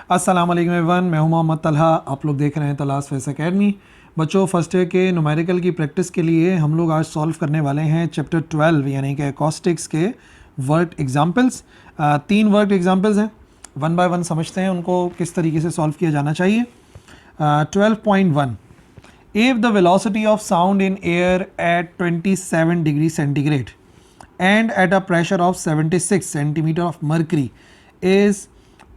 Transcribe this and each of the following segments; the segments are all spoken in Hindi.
अस्सलाम वालेकुम एवरीवन, मैं हूं मोहम्मद तलहा। आप लोग देख रहे हैं तलाश फेस एकेडमी। बच्चों, फर्स्ट ईयर के न्यूमेरिकल की प्रैक्टिस के लिए हम लोग आज सॉल्व करने वाले हैं चैप्टर 12 यानी कि एकॉस्टिक्स के वर्ड एग्जाम्पल्स। 3 वर्ड एग्जाम्पल्स हैं, वन बाय वन समझते हैं उनको किस तरीके से सॉल्व किया जाना चाहिए। 12.1 If the velocity of sound in air at 27 degree centigrade and at a pressure of 76 centimeter of mercury is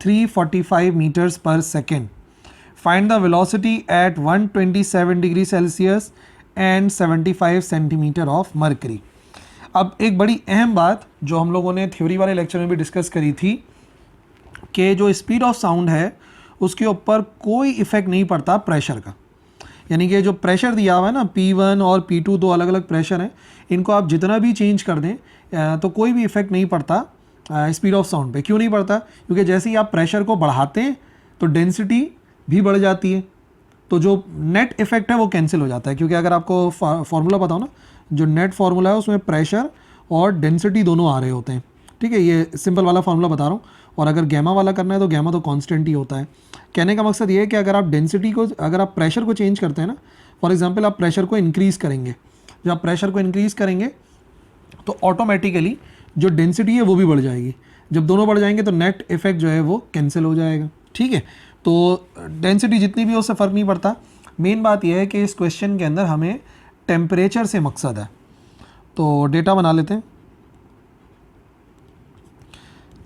345 meters per second, find the velocity at 127 degree Celsius and 75 centimeter of mercury। अब एक बड़ी अहम बात जो हम लोगों ने थ्योरी वाले लेक्चर में भी डिस्कस करी थी कि जो स्पीड ऑफ साउंड है उसके ऊपर कोई इफेक्ट नहीं पड़ता प्रेशर का। यानी कि जो प्रेशर दिया हुआ है ना, P1 और P2 दो अलग अलग प्रेशर हैं, इनको आप जितना भी चेंज कर दें तो कोई भी इफेक्ट नहीं पड़ता स्पीड ऑफ साउंड पे। क्यों नहीं पड़ता? क्योंकि जैसे ही आप प्रेशर को बढ़ाते हैं तो डेंसिटी भी बढ़ जाती है, तो जो नेट इफेक्ट है वो कैंसिल हो जाता है। क्योंकि अगर आपको फार्मूला पता हो ना, जो नेट फार्मूला है उसमें प्रेशर और डेंसिटी दोनों आ रहे होते हैं। ठीक है, ये सिंपल वाला फार्मूला बता रहा हूँ। और अगर गैमा वाला करना है तो गैमा तो कांस्टेंट ही होता है। कहने का मकसद ये है कि अगर आप डेंसिटी को, अगर आप प्रेशर को चेंज करते हैं ना, फॉर एग्जांपल आप प्रेशर को इंक्रीज़ करेंगे, जब आप प्रेशर को इंक्रीज़ करेंगे तो ऑटोमेटिकली जो डेंसिटी है वो भी बढ़ जाएगी। जब दोनों बढ़ जाएंगे तो नेट इफेक्ट जो है वो कैंसिल हो जाएगा। ठीक है, तो डेंसिटी जितनी भी हो उससे फ़र्क नहीं पड़ता। मेन बात यह है कि इस क्वेश्चन के अंदर हमें टेम्परेचर से मकसद है। तो डेटा बना लेते हैं।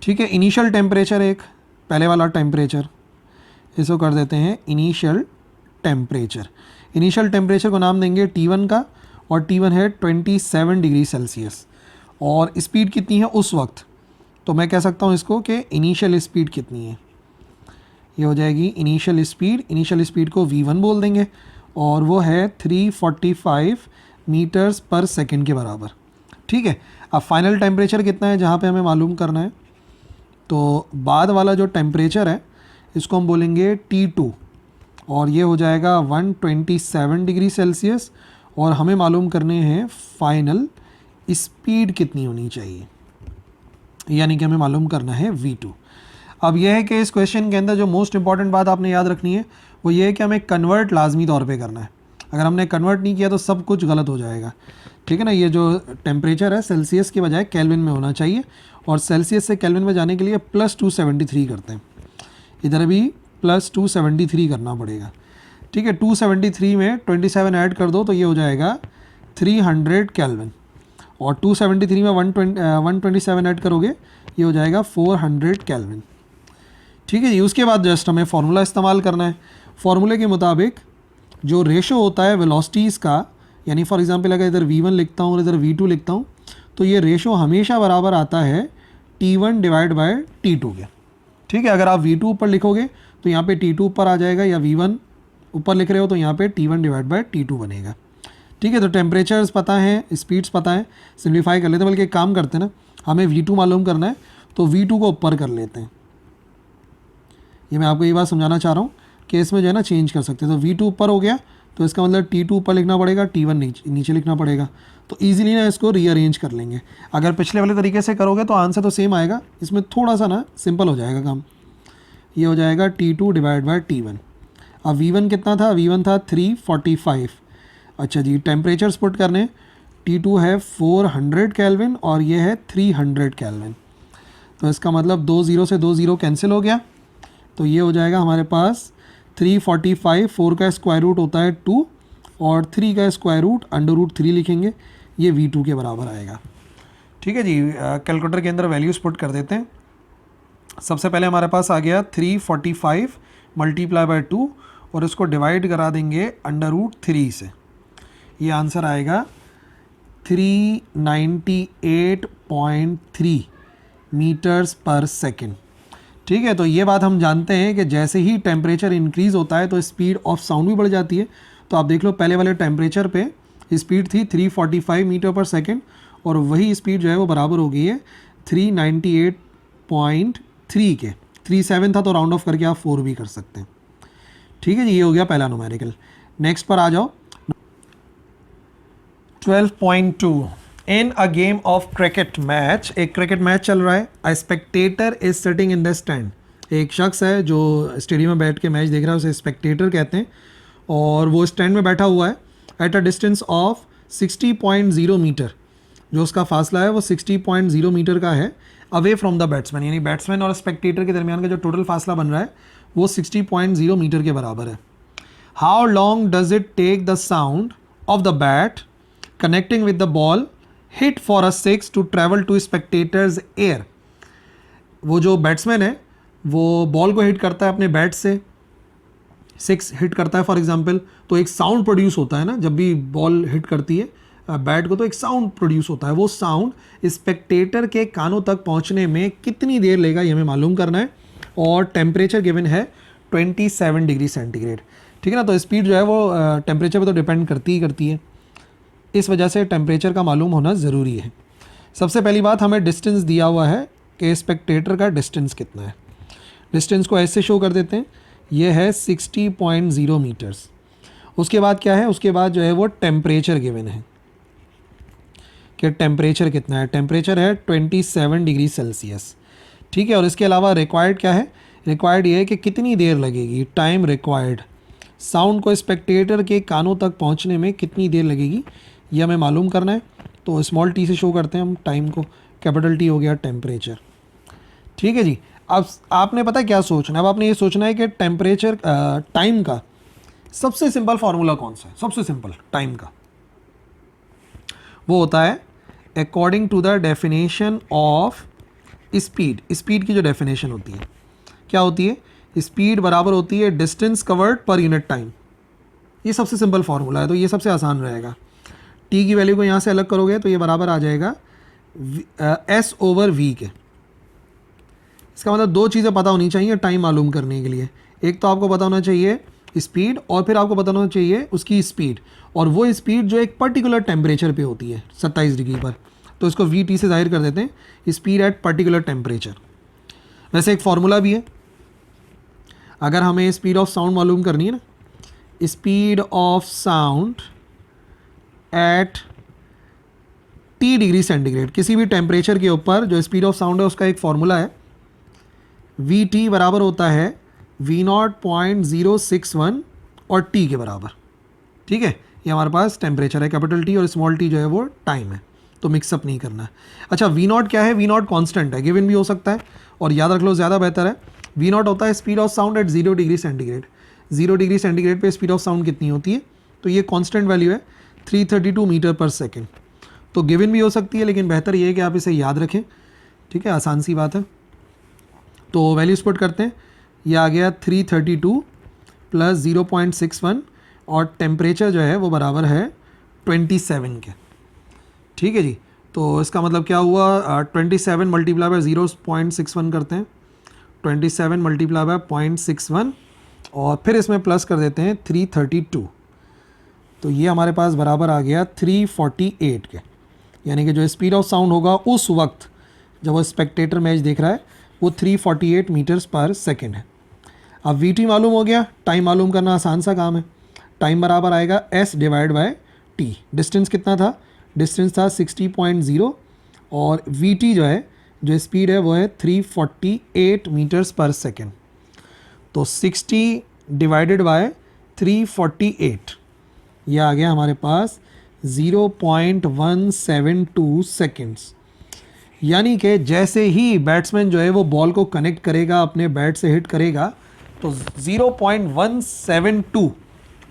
ठीक है, इनिशियल टेम्परेचर, एक पहले वाला टेम्परेचर, इसको कर देते हैं इनिशियल टेम्परेचर। इनिशियल टेम्परेचर को नाम देंगे T1 का, और T1 है 27 डिग्री सेल्सियस। और स्पीड कितनी है उस वक्त, तो मैं कह सकता हूँ इसको कि इनिशियल स्पीड कितनी है, ये हो जाएगी इनिशियल स्पीड। इनिशियल स्पीड को V1 बोल देंगे और वो है 345 मीटर्स पर सेकेंड के बराबर। ठीक है, अब फाइनल टेम्परेचर कितना है जहाँ पे हमें मालूम करना है, तो बाद वाला जो टेम्परेचर है इसको हम बोलेंगे T2 और ये हो जाएगा 127 डिग्री सेल्सियस। और हमें मालूम करने हैं फाइनल स्पीड कितनी होनी चाहिए, यानी कि हमें मालूम करना है V2। अब यह है कि इस क्वेश्चन के अंदर जो मोस्ट इंपॉर्टेंट बात आपने याद रखनी है वो ये है कि हमें कन्वर्ट लाजमी तौर पे करना है। अगर हमने कन्वर्ट नहीं किया तो सब कुछ गलत हो जाएगा। ठीक है ना, ये जो टेम्परेचर है सेल्सियस के बजाय केल्विन में होना चाहिए, और सेल्सियस से केल्विन में जाने के लिए +273 करते हैं। इधर भी +273 करना पड़ेगा। ठीक है, 273 में 27 ऐड कर दो तो ये हो जाएगा 300 केल्विन, और 273 में 127 ऐड करोगे ये हो जाएगा 400 केल्विन। ठीक है जी, उसके बाद जस्ट हमें फार्मूला इस्तेमाल करना है। फार्मूले के मुताबिक जो रेशो होता है वेलोसिटीज़ का, यानी फॉर एग्जांपल अगर इधर V1 लिखता हूँ और इधर V2 लिखता हूँ तो ये रेशो हमेशा बराबर आता है T1 डिवाइड बाय T2 के। ठीक है, अगर आप V2 ऊपर लिखोगे तो यहाँ पे T2 ऊपर आ जाएगा, या V1 ऊपर लिख रहे हो तो यहाँ पे T1 डिवाइड बाय T2 बनेगा। ठीक है, तो टेम्परेचर्स पता है, स्पीड्स पता है, सिंप्लीफाई कर लेते हैं। बल्कि एक काम करते हैं ना, हमें V2 मालूम करना है तो V2 को ऊपर कर लेते हैं। ये मैं आपको ये बात समझाना चाह रहा हूँ कि इसमें जो है ना चेंज कर सकते हैं। तो V2 ऊपर हो गया तो इसका मतलब T2 ऊपर लिखना पड़ेगा, T1 नीचे लिखना पड़ेगा। तो ईजिली ना इसको रीअरेंज कर लेंगे। अगर पिछले वाले तरीके से करोगे तो आंसर तो सेम आएगा, इसमें थोड़ा सा ना सिंपल हो जाएगा काम। ये हो जाएगा T2 डिवाइड बाय T1। अब V1 कितना था? V1 था 345। अच्छा जी, टेम्परेचर्स पुट करने, T2 है 400 केल्विन और ये है 300 केल्विन। तो इसका मतलब 2 0 से 2 0 कैंसिल हो गया, तो ये हो जाएगा हमारे पास 345। 4 का स्क्वायर रूट होता है 2 और 3 का स्क्वायर रूट √3 लिखेंगे, ये V2 के बराबर आएगा। ठीक है जी, कैलकुलेटर के अंदर वैल्यूज़ पुट कर देते हैं। सबसे पहले हमारे पास आ गया 345 मल्टीप्लाई बाय 2 और इसको डिवाइड करा देंगे √3 से। ये आंसर आएगा 398.3 मीटर्स पर सेकेंड। ठीक है, तो ये बात हम जानते हैं कि जैसे ही टेम्परेचर इंक्रीज़ होता है तो स्पीड ऑफ साउंड भी बढ़ जाती है। तो आप देख लो, पहले वाले टेम्परेचर पे स्पीड थी 345 मीटर पर सेकेंड और वही स्पीड जो है वो बराबर हो गई है 398.3 के। 37 था तो राउंड ऑफ करके आप 4 भी कर सकते हैं। ठीक है जी, ये हो गया पहला न्यूमेरिकल। नेक्स्ट पर आ जाओ। 12.2 in a game of cricket match, एक क्रिकेट मैच चल रहा है। A spectator is sitting in the stand, एक शख्स है जो स्टेडियम में बैठ के मैच देख रहा है, उसे स्पेक्टेटर कहते हैं, और वो स्टैंड में बैठा हुआ है at a distance of 60.0 metre. जो उसका फासला है वो 60.0 मीटर का है अवे फ्रॉम द बैट्समैन, यानी बैट्समैन और स्पेक्टेटर के दरमियान का जो टोटल फासला बन रहा है वो 60.0 मीटर के बराबर है। How long does it take the sound of the bat connecting with the ball hit for a six to travel to spectators ear. वो जो बैट्समैन है वो बॉल को हिट करता है अपने बैट से, सिक्स हिट करता है फॉर एग्जांपल, तो एक साउंड प्रोड्यूस होता है ना, जब भी बॉल हिट करती है बैट को तो एक साउंड प्रोड्यूस होता है। वो साउंड स्पेक्टेटर के कानों तक पहुंचने में कितनी देर लेगा ये हमें मालूम करना है, और टेम्परेचर गिवन है 27 डिग्री सेंटीग्रेड। ठीक है ना, तो स्पीड जो है वो टेम्परेचर पर तो डिपेंड करती है, इस वजह से टेम्परेचर का मालूम होना ज़रूरी है। सबसे पहली बात, हमें डिस्टेंस दिया हुआ है कि स्पेक्टेटर का डिस्टेंस कितना है। डिस्टेंस को ऐसे शो कर देते हैं, ये है 60.0 मीटर्स। उसके बाद क्या है, उसके बाद जो है वो टेम्परेचर गिवन है कि टेम्परेचर कितना है। टेम्परेचर है 27 डिग्री सेल्सियस। ठीक है, और इसके अलावा रिक्वायर्ड क्या है, रिक्वायर्ड ये है कि कितनी देर लगेगी, टाइम रिक्वायर्ड, साउंड को स्पेक्टेटर के कानों तक पहुंचने में कितनी देर लगेगी ये हमें मालूम करना है। तो स्मॉल टी से शो करते हैं हम टाइम को, कैपिटल टी हो गया टेम्परेचर। ठीक है जी, अब आपने पता है क्या सोचना है, अब आपने ये सोचना है कि टेम्परेचर टाइम का सबसे सिंपल फार्मूला कौन सा है। सबसे सिंपल टाइम का वो होता है according to the definition of speed. Speed की जो डेफिनेशन होती है क्या होती है, स्पीड बराबर होती है distance covered per unit time. ये सबसे सिंपल फार्मूला है, तो ये सबसे आसान रहेगा। टी की वैल्यू को यहाँ से अलग करोगे तो ये बराबर आ जाएगा एस ओवर वी के। इसका मतलब दो चीज़ें पता होनी चाहिए टाइम मालूम करने के लिए। एक तो आपको पता होना चाहिए स्पीड, और फिर आपको पता होना चाहिए उसकी स्पीड, और वो स्पीड जो एक पर्टिकुलर टेम्परेचर पे होती है 27 डिग्री पर। तो इसको वी टी से जाहिर कर देते हैं, स्पीड एट पर्टिकुलर टेम्परेचर। वैसे एक फार्मूला भी है, अगर हमें स्पीड ऑफ साउंड मालूम करनी है ना, speed of sound at T degree centigrade, किसी भी टेम्परेचर के ऊपर जो स्पीड ऑफ साउंड है उसका एक फार्मूला है, वी टी बराबर होता है V0.061 और टी के बराबर। ठीक है, ये हमारे पास टेम्परेचर है, कैपिटल टी, और स्मॉल टी जो है वो टाइम है, तो मिक्सअप नहीं करना है। अच्छा, V0 क्या है, V0 कांस्टेंट है, गिवन भी हो सकता है, और याद रख लो ज़्यादा बेहतर है। V0 होता है speed of sound at 0 degree centigrade. 0 degree centigrade पे स्पीड ऑफ साउंड कितनी होती है, तो ये कांस्टेंट वैल्यू है 332 मीटर पर सेकेंड। तो गिवन भी हो सकती है, लेकिन बेहतर ये है कि आप इसे याद रखें। ठीक है, आसान सी बात है। तो वैल्यूज पुट करते हैं, ये आ गया 332 प्लस 0.61, और टेम्परेचर जो है वो बराबर है 27 के। ठीक है जी, तो इसका मतलब क्या हुआ, 27 मल्टीप्लाई बाय 0.61 करते हैं, 27 मल्टीप्लाई बाय 0.61, और फिर इसमें प्लस कर देते हैं 332, तो ये हमारे पास बराबर आ गया 348 के। यानी कि जो स्पीड ऑफ साउंड होगा उस वक्त जब वो स्पेक्टेटर मैच देख रहा है वो 348 मीटर्स पर सेकेंड है। अब वी टी मालूम हो गया, टाइम मालूम करना आसान सा काम है। टाइम बराबर आएगा S divide by T. Distance कितना था, डिस्टेंस था 60.0, और वी टी जो है, जो स्पीड है वो है 348 मीटर्स पर सेकेंड। तो 60 डिवाइडेड बाय 348, ये आ गया हमारे पास 0.172 सेकेंड्स। यानी कि जैसे ही बैट्समैन जो है वो बॉल को कनेक्ट करेगा, अपने बैट से हिट करेगा, तो 0.172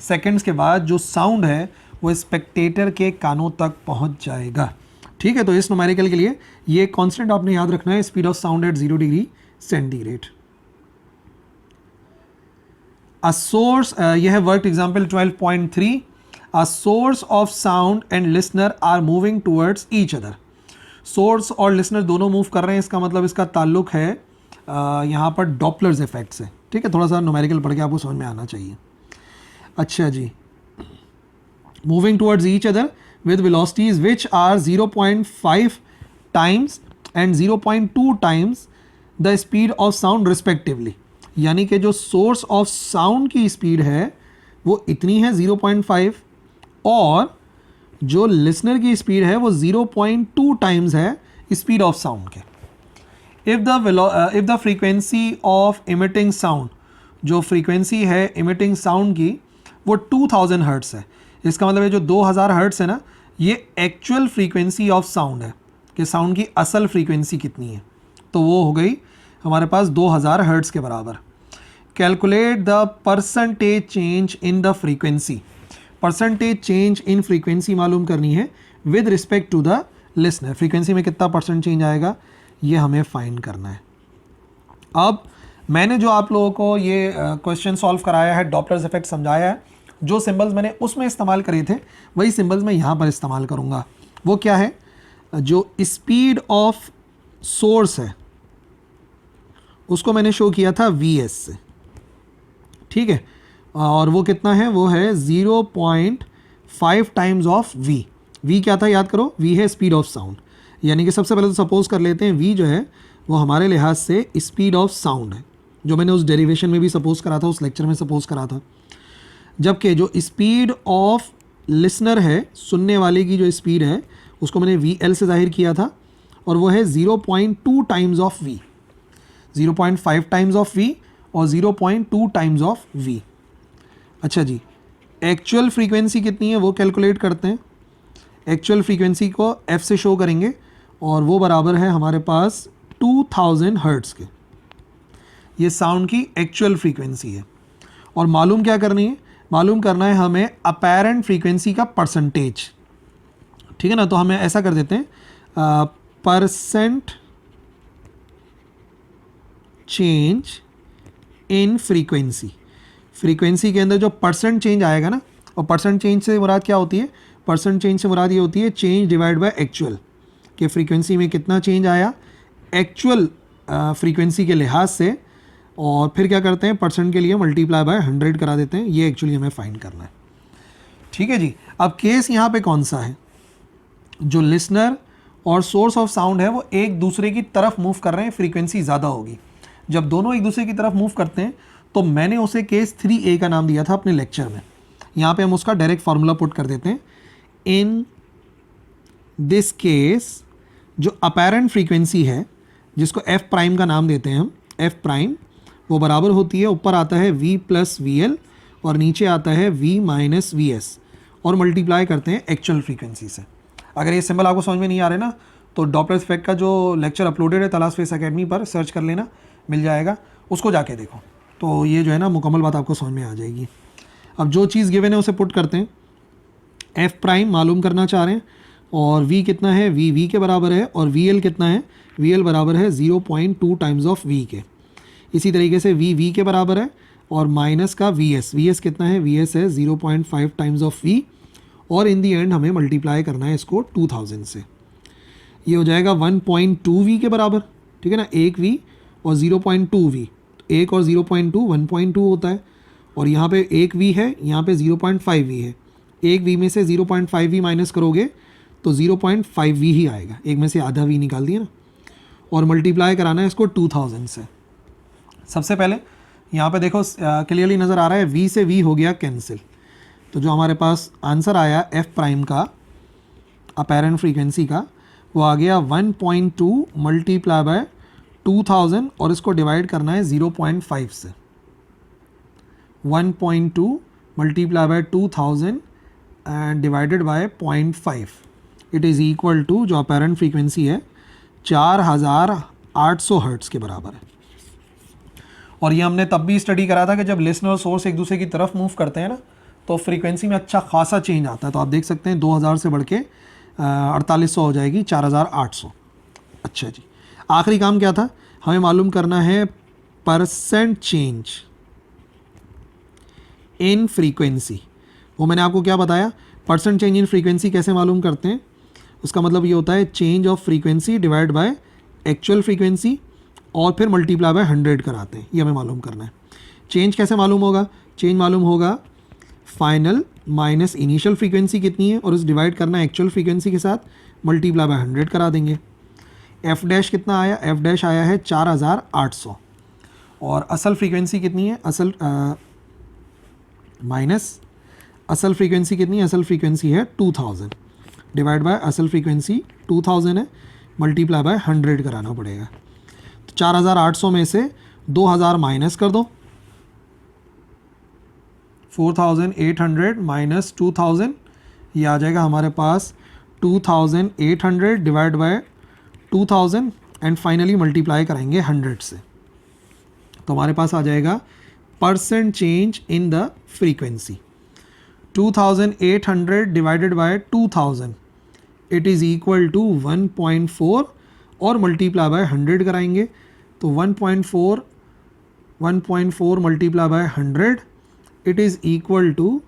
सेकेंड्स के बाद जो साउंड है वो स्पेक्टेटर के कानों तक पहुंच जाएगा। ठीक है, तो इस न्यूमेरिकल के लिए ये कांस्टेंट आपने याद रखना है, speed of sound at 0 degree centigrade. A source, यह है work example 12.3। A source of sound and listener are moving towards each other. Source और लिसनर दोनों मूव कर रहे हैं, इसका मतलब इसका ताल्लुक है यहाँ पर डॉपलर्स इफेक्ट से। ठीक है, थोड़ा सा न्यूमेरिकल पढ़ के आपको समझ में आना चाहिए। अच्छा जी, moving towards each other with velocities which are 0.5 times and 0.2 times the speed of sound respectively. यानी कि जो सोर्स ऑफ साउंड की स्पीड है वो इतनी है 0.5, और जो लिसनर की स्पीड है वो 0.2 टाइम्स है स्पीड ऑफ साउंड के। If the frequency of emitting sound, जो फ्रीक्वेंसी है इमिटिंग साउंड की वो 2000 हर्ट्स है, इसका मतलब है जो 2000 हर्ट्स है ना, ये एक्चुअल फ्रीक्वेंसी ऑफ साउंड है कि साउंड की असल फ्रीक्वेंसी कितनी है, तो वो हो गई हमारे पास 2000 हर्ट्स के बराबर। Calculate the percentage change in the frequency, percentage change in frequency मालूम करनी है with respect to the listener, frequency में कितना परसेंट चेंज आएगा ये हमें फाइंड करना है। अब मैंने जो आप लोगों को ये क्वेश्चन सॉल्व कराया है, डॉपलर्स इफेक्ट समझाया है, जो सिंबल्स मैंने उसमें इस्तेमाल करे थे वही सिंबल्स मैं यहाँ पर इस्तेमाल करूँगा। वो क्या है, जो स्पीड ऑफ सोर्स है उसको मैंने शो किया था Vs से, ठीक है, और वो कितना है, वो है 0.5 टाइम्स ऑफ V। V क्या था याद करो, V है स्पीड ऑफ साउंड, यानी कि सबसे पहले तो सपोज कर लेते हैं V जो है वो हमारे लिहाज से स्पीड ऑफ साउंड है, जो मैंने उस डेरिवेशन में भी सपोज करा था, उस लेक्चर में सपोज करा था। जबकि जो स्पीड ऑफ लिसनर है, सुनने वाले की जो स्पीड है, उसको मैंने VL से जाहिर किया था और वो है 0.2 times of V, 0.5 times of V और 0.2 टाइम्स ऑफ V। अच्छा जी, एक्चुअल फ्रीक्वेंसी कितनी है वो कैलकुलेट करते हैं। एक्चुअल फ्रीक्वेंसी को F से शो करेंगे और वो बराबर है हमारे पास 2000 हर्ट्स के, ये साउंड की एक्चुअल फ्रीक्वेंसी है। और मालूम क्या करनी है, मालूम करना है हमें अपैरेंट फ्रीक्वेंसी का परसेंटेज, ठीक है ना। तो हमें ऐसा कर देते हैं, percent change in frequency, frequency के अंदर जो परसेंट चेंज आएगा ना, और परसेंट चेंज से मुराद क्या होती है, परसेंट चेंज से मुराद ये होती है चेंज डिवाइड बाय एक्चुअल, कि फ्रीक्वेंसी में कितना चेंज आया एक्चुअल फ्रीक्वेंसी के लिहाज से, और फिर क्या करते हैं परसेंट के लिए मल्टीप्लाई बाय 100 करा देते हैं। ये एक्चुअली हमें फाइंड करना है, ठीक है जी। अब केस यहाँ पे कौन सा है, जो लिसनर और सोर्स ऑफ साउंड है वो एक दूसरे की तरफ मूव कर रहे हैं, फ्रीक्वेंसी ज़्यादा होगी। जब दोनों एक दूसरे की तरफ मूव करते हैं तो मैंने उसे केस 3A का नाम दिया था अपने लेक्चर में, यहाँ पे हम उसका डायरेक्ट फार्मूला पुट कर देते हैं। इन दिस केस जो अपैरेंट फ्रीक्वेंसी है, जिसको F प्राइम का नाम देते हैं हम, F प्राइम, वो बराबर होती है, ऊपर आता है V प्लस VL और नीचे आता है V माइनस VS, और मल्टीप्लाई करते हैं एक्चुअल फ्रीक्वेंसी से। अगर ये सिंबल आपको समझ में नहीं आ रहे ना, तो डॉपलर्स इफेक्ट का जो लेक्चर अपलोडेड है तलाश फेस एकेडमी पर, सर्च कर लेना, मिल जाएगा, उसको जाके देखो, तो ये जो है ना मुकम्मल बात आपको समझ में आ जाएगी। अब जो चीज़ गिवन है उसे पुट करते हैं, F प्राइम मालूम करना चाह रहे हैं, और V कितना है, V के बराबर है, और VL कितना है, VL बराबर है 0.2 टाइम्स ऑफ V के। इसी तरीके से V के बराबर है, और माइनस का VS कितना है, VS है 0.5 टाइम्स ऑफ V, और इन दी एंड हमें मल्टीप्लाई करना है इसको 2000 से। ये हो जाएगा 1.2 V के बराबर, ठीक है ना, 1 V और 0.2 V, 1 और 0.2 1.2 होता है, और यहाँ पे 1 V है, यहाँ पे 0.5 V है, 1 V में से 0.5 V माइनस करोगे तो 0.5 V ही आएगा, एक में से आधा V निकाल दिया ना, और मल्टीप्लाई कराना है इसको 2000 से। सबसे पहले यहाँ पे देखो क्लियरली नज़र आ रहा है V से V हो गया कैंसिल, तो जो हमारे पास आंसर आया F प्राइम का अपैरेंट फ्रीक्वेंसी का, वो आ गया 1.2 मल्टीप्लाई बाय 2000, और इसको डिवाइड करना है 0.5 से। 1.2 multiply by 2000 and divided by 0.5, it is equal to, जो अपैरेंट फ्रीक्वेंसी है 4800 हर्ट्स के बराबर है। और ये हमने तब भी स्टडी करा था कि जब लिसनर और सोर्स एक दूसरे की तरफ मूव करते हैं ना, तो फ्रीक्वेंसी में अच्छा खासा चेंज आता है। तो आप देख सकते हैं 2000 से बढ़ के 4800 हो जाएगी, 4800। अच्छा जी, आखिरी काम क्या था, हमें मालूम करना है परसेंट चेंज इन फ्रीक्वेंसी। वो मैंने आपको क्या बताया, परसेंट चेंज इन फ्रीक्वेंसी कैसे मालूम करते हैं, उसका मतलब ये होता है change of frequency divide by actual frequency, और फिर मल्टीप्लाई बाय 100 कराते हैं, ये हमें मालूम करना है। चेंज कैसे मालूम होगा, चेंज मालूम होगा फाइनल माइनस इनिशियल फ्रीक्वेंसी कितनी है, और उस डिवाइड करना एक्चुअल फ्रीक्वेंसी के साथ, मल्टीप्लाई बाय 100 करा देंगे। F डैश कितना आया, F डैश आया है 4800, और असल फ्रीक्वेंसी कितनी है, असल माइनस असल फ्रीक्वेंसी कितनी है, असल फ्रीक्वेंसी है 2000, डिवाइड बाय असल फ्रीक्वेंसी 2000 है, मल्टीप्लाई बाय 100 कराना पड़ेगा। 4800 में से 2000 माइनस कर दो, 4800 माइनस 2000, ये आ जाएगा हमारे पास 2800 divide by 2000 and finally multiply करेंगे 100 से, तो हमारे पास आ जाएगा percent change in the frequency. 2800 divided by 2000 it is equal to 1.4 और मल्टीप्लाई बाय 100 कराएंगे, तो 1.4 multiply by 100 it is equal to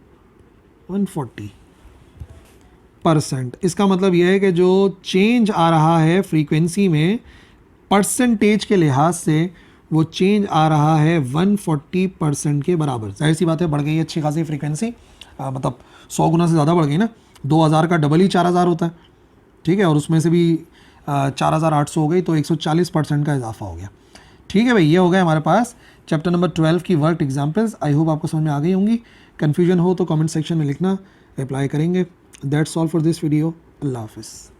140%। इसका मतलब यह है कि जो चेंज आ रहा है फ्रीक्वेंसी में परसेंटेज के लिहाज से वो चेंज आ रहा है 140% के बराबर। जाहिर सी बात है बढ़ गई अच्छी खासी फ्रीक्वेंसी, मतलब 100 गुना से ज़्यादा बढ़ गई ना। 2000 का डबल ही 4000 होता है, ठीक है, और उसमें से भी 4800 हो गई, तो 140% का इजाफा हो गया। ठीक है भाई, ये हो गया हमारे पास चैप्टर नंबर 12 की वर्क एग्जाम्पल्स। आई होप आपको समझ में आ गई होंगी। कन्फ्यूजन हो तो कमेंट सेक्शन में लिखना, रिप्लाई करेंगे। That's all for this video. अल्लाह हाफिज़।